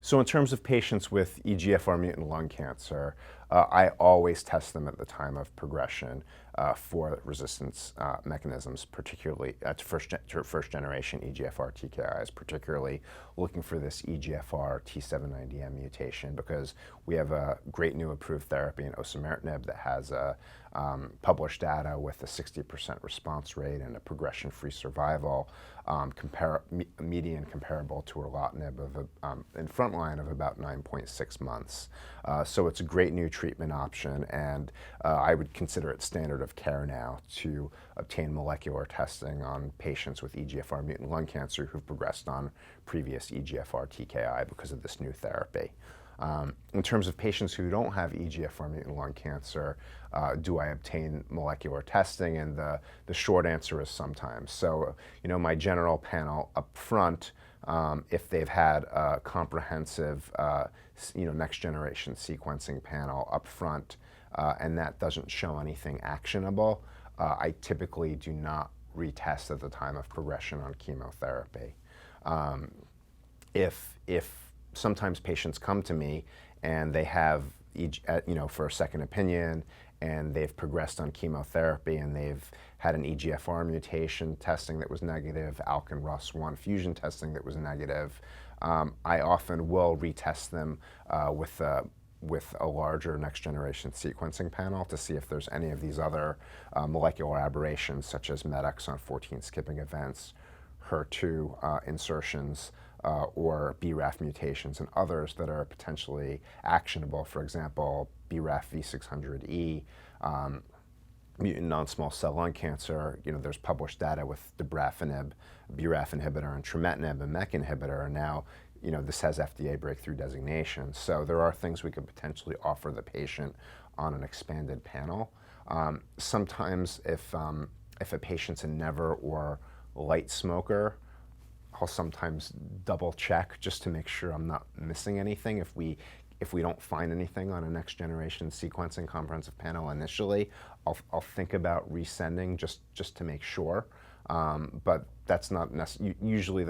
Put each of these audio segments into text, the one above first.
So in terms of patients with EGFR mutant lung cancer, I always test them at the time of progression for resistance mechanisms, particularly to first generation EGFR TKIs, particularly looking for this EGFR T790M mutation, because we have a great new approved therapy in osimertinib that has published data with a 60% response rate and a progression-free survival, median comparable to erlotinib in frontline of about 9.6 months. So it's a great new treatment option, and I would consider it standard of care now to obtain molecular testing on patients with EGFR mutant lung cancer who've progressed on previous EGFR TKI because of this new therapy. In terms of patients who don't have EGFR mutant lung cancer, do I obtain molecular testing? And the short answer is sometimes. So, my general panel up front, if they've had a comprehensive, next generation sequencing panel up front, and that doesn't show anything actionable, I typically do not retest at the time of progression on chemotherapy. If sometimes patients come to me and they have, for a second opinion, and they've progressed on chemotherapy and they've had an EGFR mutation testing that was negative, ALK and ROS1 fusion testing that was negative, I often will retest them with a larger next generation sequencing panel to see if there's any of these other molecular aberrations such as MET exon 14 skipping events, HER2 insertions, or BRAF mutations and others that are potentially actionable. For example, BRAF V600E, mutant non-small cell lung cancer, there's published data with dabrafenib, BRAF inhibitor, and trametinib, a MEK inhibitor, and now, this has FDA breakthrough designation. So there are things we could potentially offer the patient on an expanded panel. Sometimes if a patient's a never or light smoker, I'll sometimes double check just to make sure I'm not missing anything. If we don't find anything on a next generation sequencing comprehensive panel initially, I'll think about resending just to make sure. But that's not necessarily, usually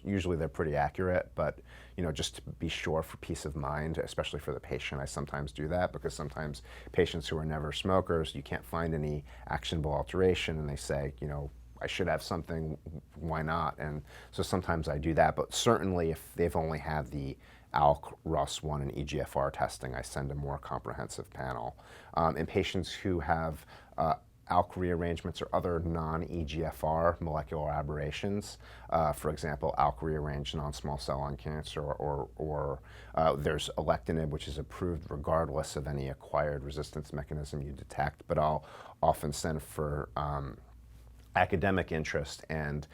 usually they're pretty accurate, but just to be sure for peace of mind, especially for the patient, I sometimes do that because sometimes patients who are never smokers, you can't find any actionable alteration and they say, I should have something, why not? And so sometimes I do that, but certainly if they've only had the ALK, ROS1, and EGFR testing, I send a more comprehensive panel. In patients who have ALK rearrangements or other non-EGFR molecular aberrations, for example, ALK rearranged non-small cell lung cancer, or there's alectinib, which is approved regardless of any acquired resistance mechanism you detect, but I'll often send for academic interest, and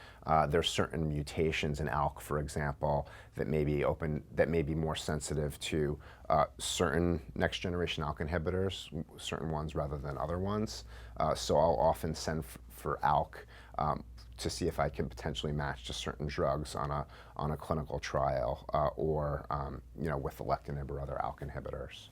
there's certain mutations in ALK, for example, that may be more sensitive to certain next generation ALK inhibitors, certain ones rather than other ones. So I'll often send for ALK to see if I can potentially match to certain drugs on a clinical trial, or with alectinib or other ALK inhibitors.